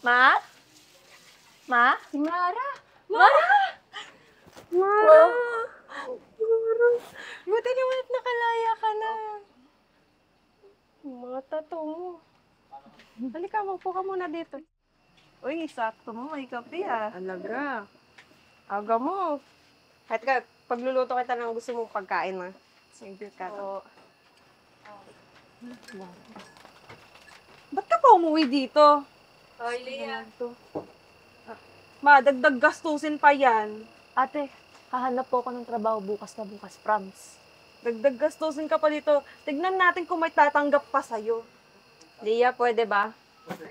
Ma? Ma? Si Mara! Mara! Mara! Mara! Buti naman at nakalaya ka na. Mga tato mo. Halika, magpo ka muna dito. Uy, sakto mo. May kape Alaga. Aga mo. Kahit ka, pagluluto kita ng gusto mong pagkain, ha? Sige ka. Oo. Ba't ka pa umuwi dito? Ay, Leah. Dagdag gastusin pa yan. Ate, hahanap po ako ng trabaho bukas na bukas, promise. Dagdag gastusin ka pa dito. Tignan natin kung may tatanggap pa sa'yo. Leah, pwede ba?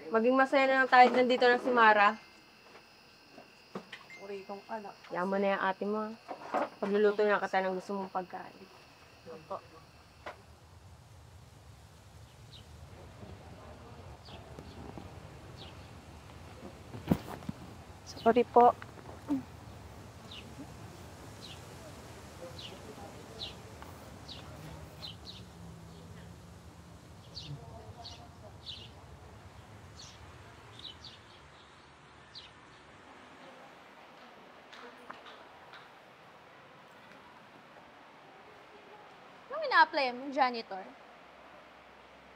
Maging masaya na lang tayo nandito na si Mara. Yan mo na yung ate mo. Pagluluto na kita ng gusto mong pagkain. Sorry po. Anong ina-apply mo, janitor?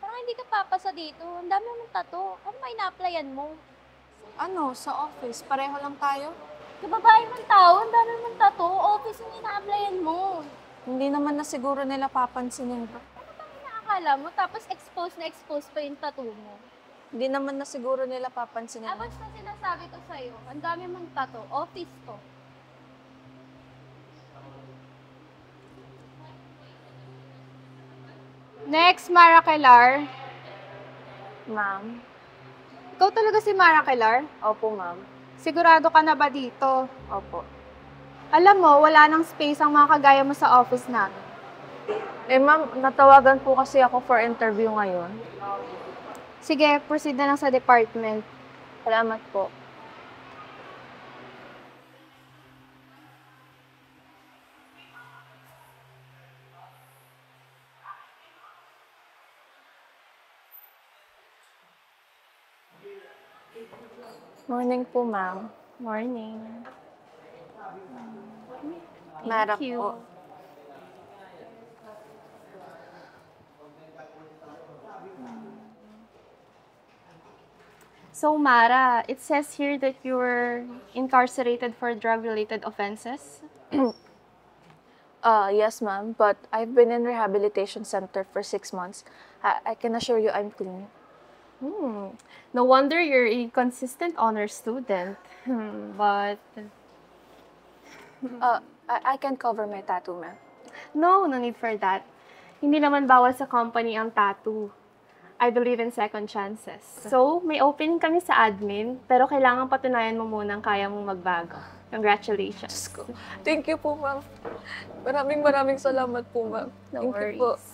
Parang hindi ka papasa dito. Ang dami mong tato. Ano ba ina-applyan mo? Ano, sa office, pareho lang tayo? Kababae mong tao, ang dami mong tato. Office yung ina-applyan mo. Hindi naman na siguro nila papansinin ko. Ano bang inaakala mo? Tapos expose na expose pa yung tato mo. Hindi naman na siguro nila papansinin. Ah, basta sinasabi ko sa'yo, ang dami mong tato. Office to. Next, Mara Kelar. Ma'am? Ikaw talaga si Mara Kelar? Opo, ma'am. Sigurado ka na ba dito? Opo. Alam mo, wala nang space ang mga kagaya mo sa office namin. Ma'am, natawagan po kasi ako for interview ngayon. Sige, proceed na lang sa department. Salamat po. Morning po, ma'am. Morning. Mara you. po. So, Mara, it says here that you were incarcerated for drug-related offenses. Yes, ma'am. But I've been in rehabilitation center for 6 months. I can assure you I'm clean. No wonder you're a consistent honor student. But I can cover my tattoo, ma'am. no need for that. Hindi naman bawal sa company ang tattoo. I believe in second chances. So, may opening kami sa admin, pero kailangan patunayan mo munang kaya mong magbago. Congratulations. Diyos ko. Thank you po, ma'am. Maraming salamat po, ma'am. No Thank you po. worries.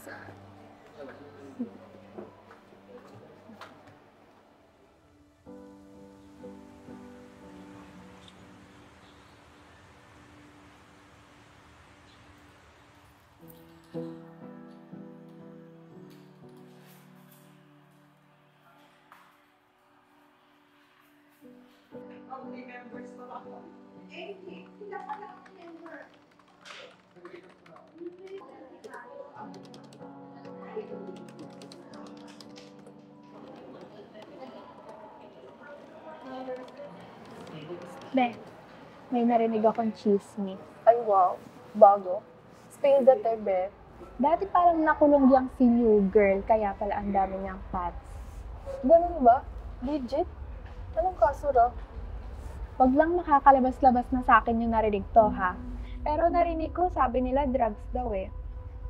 Be, may narinig akong chismis. Ay, wow. Bago. Spill the tea, be. Dati parang nakulong yung si new girl, kaya pala ang dami niyang fats. Ganun ba? Legit? Anong kaso raw? Wag lang makakalabas-labas na sa akin yung narinig to, ha? Pero narinig ko, sabi nila drugs daw eh.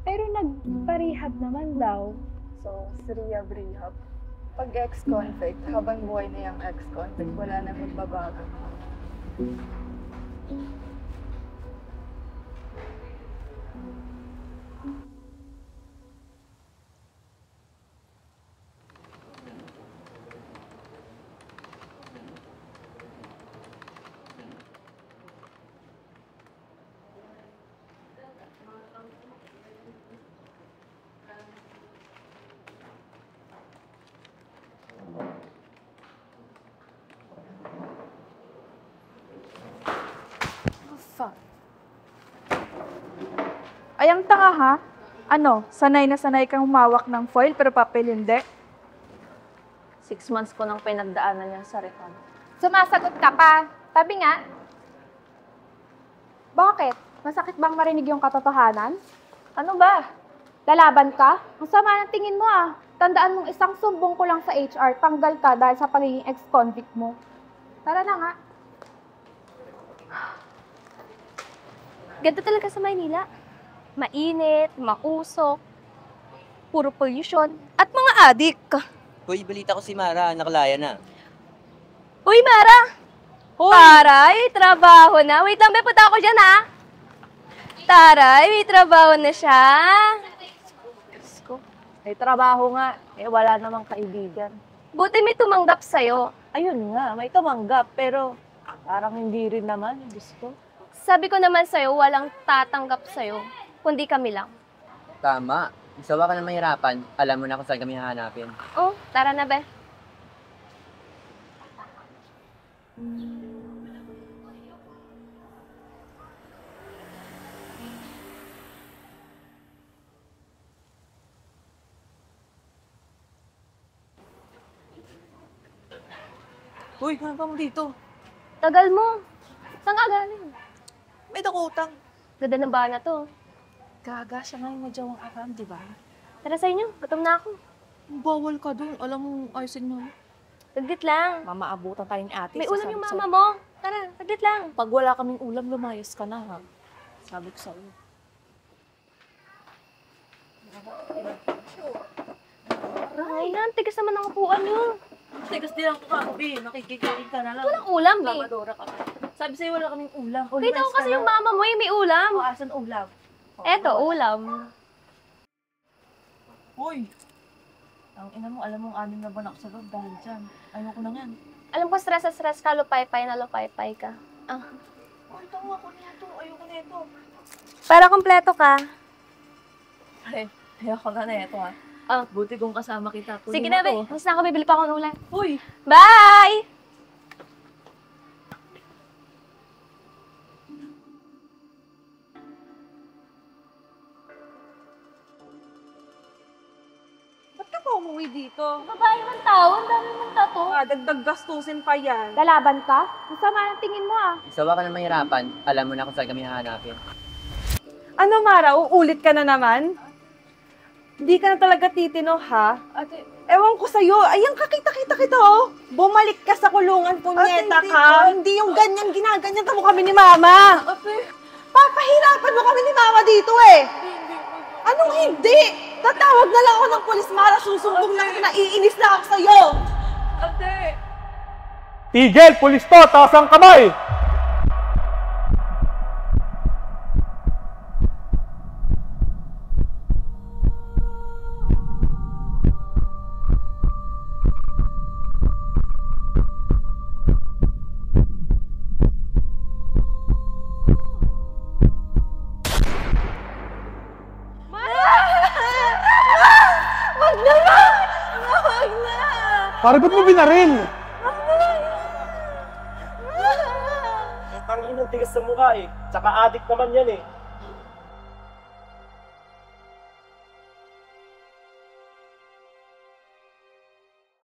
Pero nagpa-rehab naman daw. So, si rehab. Pag ex-convict, habang buhay na yung ex-convict, wala na magbabago. Fuck. Ay, ang tanga ha? Ano, sanay na sanay kang humawak ng foil pero papel hindi? 6 months ko nang pinagdaanan yan sa refund. Sumasagot ka pa. Sabi nga. Bakit? Masakit bang marinig yung katotohanan? Ano ba? Lalaban ka? Ang sama ng tingin mo ah. Tandaan mong isang sumbong ko lang sa HR, tanggal ka dahil sa pagiging ex-convict mo. Tara na nga. Ganda talaga sa Maynila. Mainit, mausok, puro pollution, at mga adik. Hoy, balita ko si Mara, nakalaya na. Uy, Mara! Taray, trabaho na. Wait lang, be, punta ako dyan, ha? Taray, may trabaho na siya. May trabaho nga. Wala namang kaibigan. Buti may tumanggap sa'yo. Ayun nga, may tumanggap. Pero parang hindi rin naman. Diyos ko. Sabi ko naman sa'yo, walang tatanggap sa'yo, kundi kami lang. Tama. Isawa ka na mahirapan, alam mo na kung saan kami hahanapin. Oh, tara na, be. Uy, ano ba mo dito? Tagal mo. Saan ka galing? May dakutang. Ganda ng bahay na to. Gaga, siya nga yung madyawang aram, di ba? Tara sa inyo, gutom na ako. Bawal ka dun. Alam mo, ayusin mo. Saglit lang. Mamaabutan tayo ni ate. May ulam yung mama mo. Tara, saglit lang. Pag wala kaming ulam, lumayas ka na, ha? Sabi ko sa'yo. Ay, ang tigas naman ang upuan niyo. Tigas din ang kakabi. Nakikikain ka na lang. Walang ulam, eh. Lamadora ka. Sabi sa'yo, wala kaming ulam. Kita ko kasi yung mama mo, may ulam. O, asan ulam? Eto, ulam. Uy! Ang ina mo, alam mong 6 na buwan ako sa loob dahil dyan. Ayoko na yan. Alam ko, stress na stress ka, lupay-pay na lupay-pay ka. Uy, tawa ko nito. Ayoko na ito. Para kompleto ka. Ay, ayoko na na ito, ha? Buti kung kasama kita. Sige na, be. Mas na ako, bibili pa ako ng ulam. Uy! Bye! Ba't ka pa umuwi dito? Babae naman tao, ang dami mong tato. Dagdag gastusin pa yan. Lalaban ka? Ang sama ng tingin mo ah. Isawa ka na mahirapan, alam mo na kung saan kami hahanapin. Ano, Mara? Uulit ka na naman? Hindi ka na talaga titino, ha? Ate, Ewan ko sa'yo. Ayan, kakita-kita kita, oh. Bumalik ka sa kulungan, punyeta ka. Hindi yung ganyan, ginaganyan mo kami ni Mama. ate, Papahirapan mo kami ni Mama dito, eh. Anong hindi? Tatawag na lang ako ng pulis, Mara. Susumbong lang, naiinis na ako sa'yo. ate. Tigil! Pulis to! Taas ang kamay! Wag na! Wag na! Para ba't mo binaril? Ang inang tigas sa mukha eh. Tsaka adik naman yan eh.